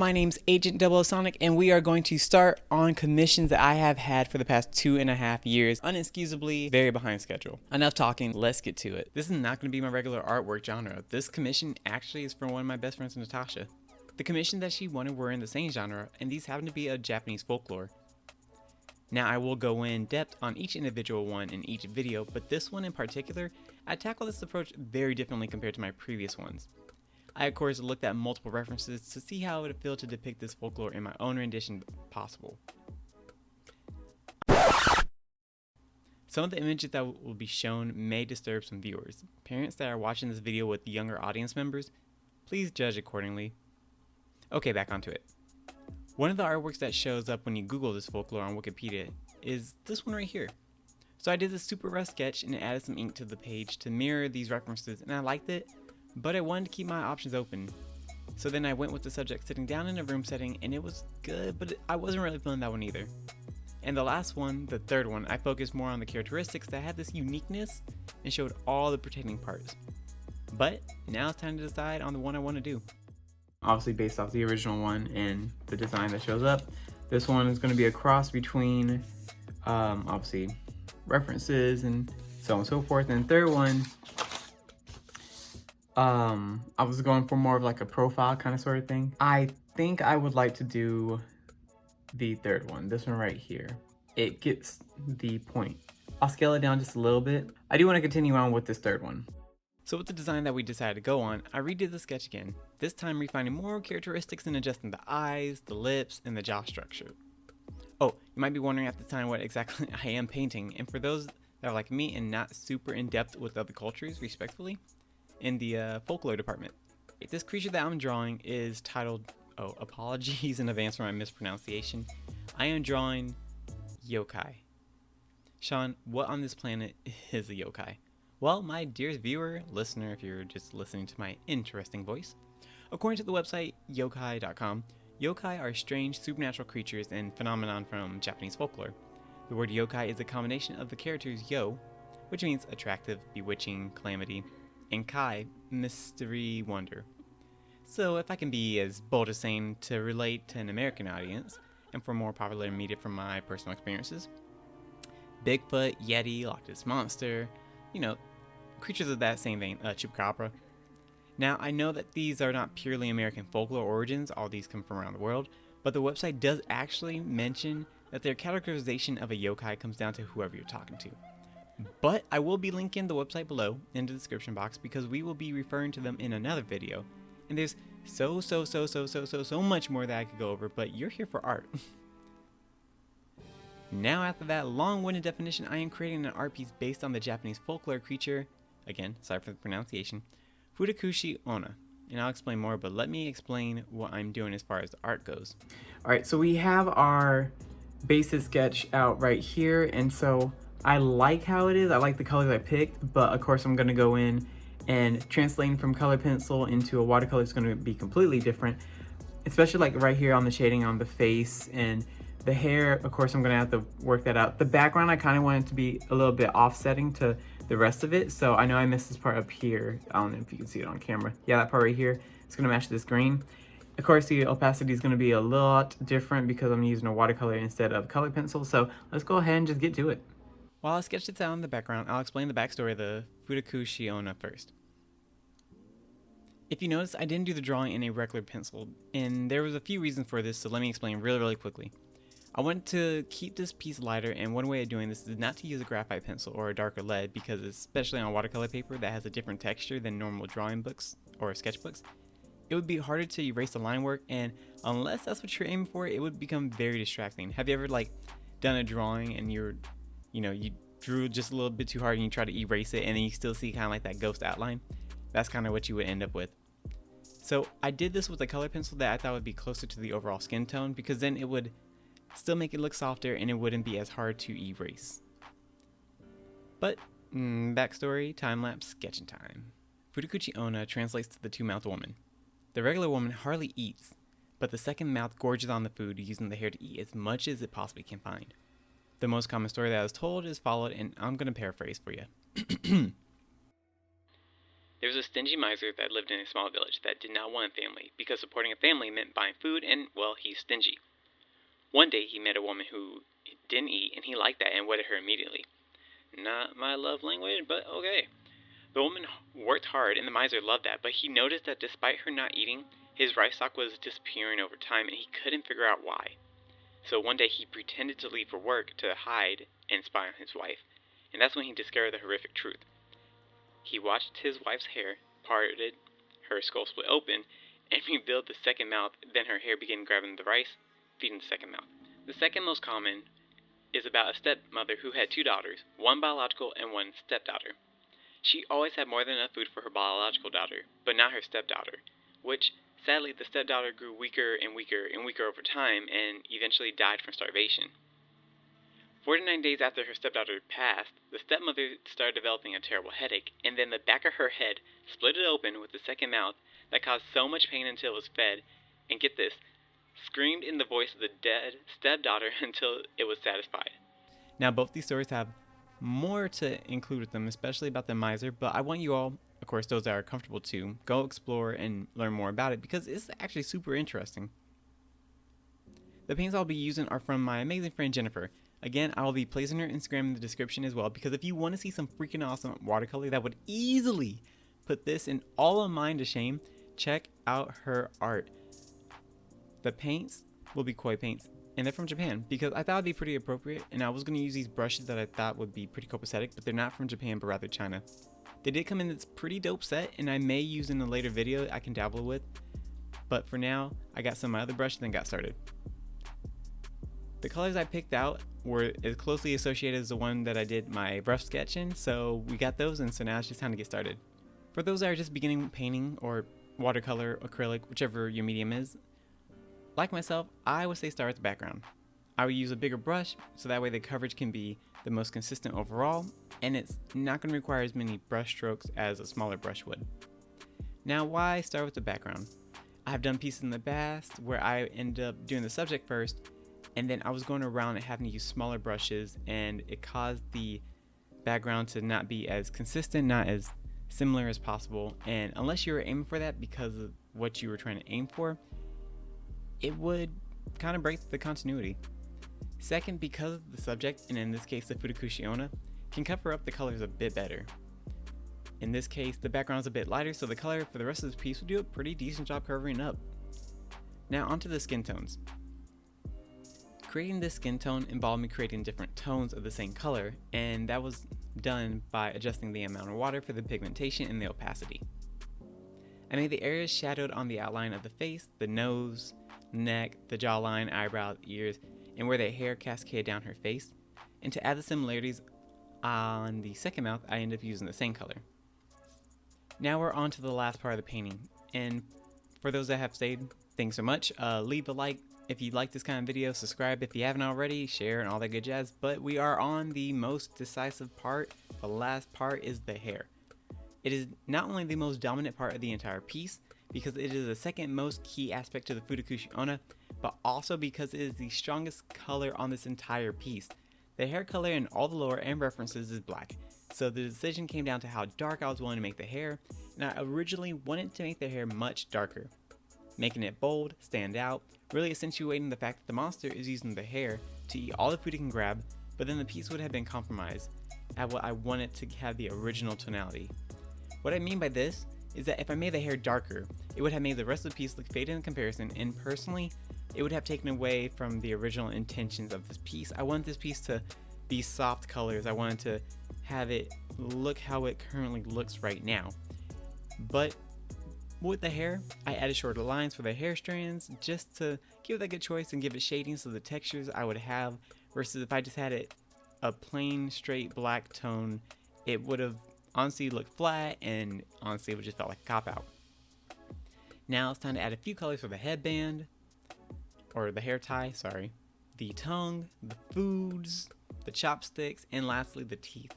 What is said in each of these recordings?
My name's agentoosonic, and we are going to start on commissions that I have had for the past 2.5 years, unexcusably very behind schedule. Enough talking, let's get to it. This is not going to be my regular artwork genre. This commission actually is from one of my best friends, Natasha. The commission that she wanted were in the same genre, and these happen to be a Japanese folklore. Now I will go in depth on each individual one in each video, but this one in particular, I tackle this approach very differently compared to my previous ones. I of course looked at multiple references to see how it would feel to depict this folklore in my own rendition possible. Some of the images that will be shown may disturb some viewers. Parents that are watching this video with younger audience members, please judge accordingly. Okay, back onto it. One of the artworks that shows up when you Google this folklore on Wikipedia is this one right here. So I did this super rough sketch and added some ink to the page to mirror these references, and I liked it, but I wanted to keep my options open. So then I went with the subject sitting down in a room setting, and it was good, but I wasn't really feeling that one either. And the last one, the third one, I focused more on the characteristics that had this uniqueness and showed all the protecting parts. But now it's time to decide on the one I want to do. Obviously based off the original one and the design that shows up. This one is going to be a cross between obviously references and so on and so forth. And the third one, I was going for more of like a profile kind of sort of thing. I think I would like to do the third one, this one right here. It gets the point. I'll scale it down just a little bit. I do want to continue on with this third one. So with the design that we decided to go on, I redid the sketch again, this time refining more characteristics and adjusting the eyes, the lips, and the jaw structure. Oh, you might be wondering at the time what exactly I am painting, and for those that are like me and not super in-depth with other cultures, respectfully, in the folklore department. This creature that I'm drawing is titled, apologies in advance for my mispronunciation, I am drawing Yokai. Sean, what on this planet is a yokai? Well, my dearest viewer, listener, if you're just listening to my interesting voice, according to the website yokai.com, yokai are strange supernatural creatures and phenomenon from Japanese folklore. The word yokai is a combination of the characters yo, which means attractive, bewitching, calamity, and kai, mystery, wonder. So if I can be as bold as saying to relate to an American audience, and for more popular media from my personal experiences, Bigfoot, Yeti, Loch Ness Monster, creatures of that same vein, Chupacabra. Now, I know that these are not purely American folklore origins, all these come from around the world, but the website does actually mention that their categorization of a yokai comes down to whoever you're talking to. But I will be linking the website below in the description box because we will be referring to them in another video. And there's so much more that I could go over, but you're here for art. Now after that long-winded definition, I am creating an art piece based on the Japanese folklore creature, again, sorry for the pronunciation, Futakuchi Onna. And I'll explain more, but let me explain what I'm doing as far as the art goes. Alright, so we have our basic sketch out right here, and so I like how it is. I like the colors I picked, but of course I'm going to go in and translating from color pencil into a watercolor is going to be completely different, especially like right here on the shading on the face and the hair. Of course I'm going to have to work that out. The background I kind of want it to be a little bit offsetting to the rest of it, so I know I missed this part up here. I don't know if you can see it on camera. Yeah, that part right here, it's going to match this green. Of course the opacity is going to be a lot different because I'm using a watercolor instead of color pencil, so let's go ahead and just get to it. While I sketch this out in the background, I'll explain the backstory of the Futakuchi Onna first. If you notice, I didn't do the drawing in a regular pencil, and there was a few reasons for this, so let me explain really quickly. I wanted to keep this piece lighter, and one way of doing this is not to use a graphite pencil or a darker lead, because especially on watercolor paper that has a different texture than normal drawing books or sketchbooks, it would be harder to erase the line work, and unless that's what you're aiming for, it would become very distracting. Have you ever done a drawing and you drew just a little bit too hard and you try to erase it and then you still see kind of like that ghost outline? That's kind of what you would end up with. So I did this with a color pencil that I thought would be closer to the overall skin tone, because then it would still make it look softer and it wouldn't be as hard to erase. But backstory, time-lapse, sketching time. Futakuchi Onna translates to the two-mouthed woman. The regular woman hardly eats, but the second mouth gorges on the food, using the hair to eat as much as it possibly can find. The most common story that is told is followed, and I'm going to paraphrase for you. There was a stingy miser that lived in a small village that did not want a family because supporting a family meant buying food and, well, he's stingy. One day he met a woman who didn't eat and he liked that and wedded her immediately. Not my love language, but okay. The woman worked hard and the miser loved that, but he noticed that despite her not eating, his rice stock was disappearing over time and he couldn't figure out why. So one day he pretended to leave for work to hide and spy on his wife, and that's when he discovered the horrific truth. He watched his wife's hair parted, her skull split open, and revealed the second mouth. Then her hair began grabbing the rice, feeding the second mouth. The second most common is about a stepmother who had 2 daughters, one biological and one stepdaughter. She always had more than enough food for her biological daughter, but not her stepdaughter, which, sadly, the stepdaughter grew weaker and weaker and weaker over time and eventually died from starvation. 49 days after her stepdaughter passed, the stepmother started developing a terrible headache, and then the back of her head split open with the second mouth that caused so much pain until it was fed, and get this, screamed in the voice of the dead stepdaughter until it was satisfied. Now, both these stories have more to include with them, especially about the miser, but I want you all, of course, those that are comfortable to, go explore and learn more about it because it's actually super interesting. The paints I'll be using are from my amazing friend Jennifer. Again, I will be placing her Instagram in the description as well because if you want to see some freaking awesome watercolor that would easily put this and all of mine to shame, check out her art. The paints will be koi paints, and they're from Japan because I thought it'd be pretty appropriate, and I was going to use these brushes that I thought would be pretty copacetic, but they're not from Japan but rather China. They did come in this pretty dope set, and I may use in a later video I can dabble with, but for now, I got some of my other brushes and got started. The colors I picked out were as closely associated as the one that I did my rough sketch in, so we got those, and so now it's just time to get started. For those that are just beginning painting or watercolor, acrylic, whichever your medium is, like myself, I would say start with the background. I would use a bigger brush so that way the coverage can be the most consistent overall, and it's not going to require as many brush strokes as a smaller brush would. Now, why start with the background? I have done pieces in the past where I ended up doing the subject first, and then I was going around and having to use smaller brushes, and it caused the background to not be as consistent, not as similar as possible, and unless you were aiming for that because of what you were trying to aim for, it would kind of break the continuity. Second, because the subject, and in this case the Futakuchi Onna, can cover up the colors a bit better. In this case, the background is a bit lighter, so the color for the rest of this piece will do a pretty decent job covering up. Now onto the skin tones. Creating this skin tone involved me creating different tones of the same color, and that was done by adjusting the amount of water for the pigmentation and the opacity. I made the areas shadowed on the outline of the face, the nose, neck, the jawline, eyebrows, ears, and where the hair cascaded down her face. And to add the similarities on the second mouth, I ended up using the same color. Now we're on to the last part of the painting, and for those that have stayed, thanks so much. Leave a like if you like this kind of video, subscribe if you haven't already, share and all that good jazz. But we are on the most decisive part. The last part is the hair. It is not only the most dominant part of the entire piece, because it is the second most key aspect to the Futakuchi Onna, but also because it is the strongest color on this entire piece. The hair color in all the lore and references is black, so the decision came down to how dark I was willing to make the hair, and I originally wanted to make the hair much darker, making it bold, stand out, really accentuating the fact that the monster is using the hair to eat all the food it can grab, but then the piece would have been compromised at what I wanted to have the original tonality. What I mean by this is that if I made the hair darker, it would have made the rest of the piece look faded in comparison, and personally, it would have taken away from the original intentions of this piece. I wanted this piece to be soft colors. I wanted to have it look how it currently looks right now. But with the hair, I added shorter lines for the hair strands just to give it a good choice and give it shading so the textures I would have, versus if I just had it a plain straight black tone, it would have honestly looked flat and honestly it would just felt like a cop-out. Now it's time to add a few colors for the headband, or the hair tie, sorry, the tongue, the foods, the chopsticks, and lastly the teeth.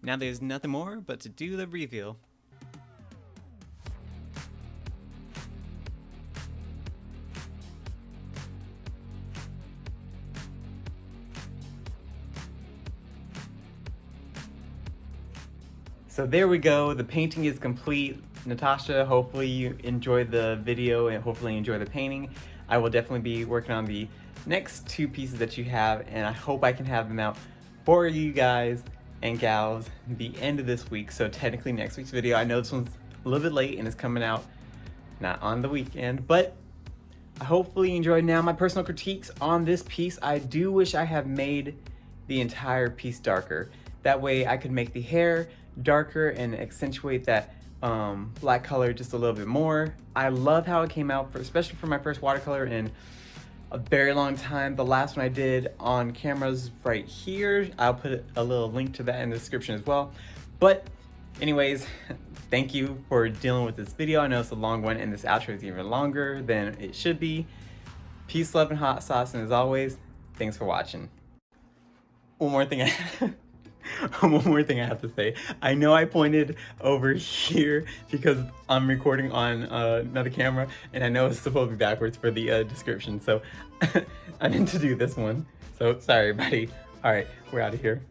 Now there's nothing more but to do the reveal. So there we go, the painting is complete. Natasha, hopefully you enjoyed the video and hopefully you enjoy the painting. I will definitely be working on the next 2 pieces that you have, and I hope I can have them out for you guys and gals the end of this week. So technically next week's video. I know this one's a little bit late and it's coming out not on the weekend, but hopefully you enjoyed. Now, my personal critiques on this piece, I do wish I had made the entire piece darker. That way I could make the hair darker and accentuate that black color just a little bit more. I love how it came out, especially for my first watercolor in a very long time. The last one I did on camera's right here. I'll put a little link to that in the description as well. But anyways, thank you for dealing with this video. I know it's a long one and this outro is even longer than it should be. Peace, love, and hot sauce, and as always, thanks for watching. One more thing I have to say. I know I pointed over here because I'm recording on another camera, and I know it's supposed to be backwards for the description, so I meant to do this one. So sorry, buddy. All right, we're out of here.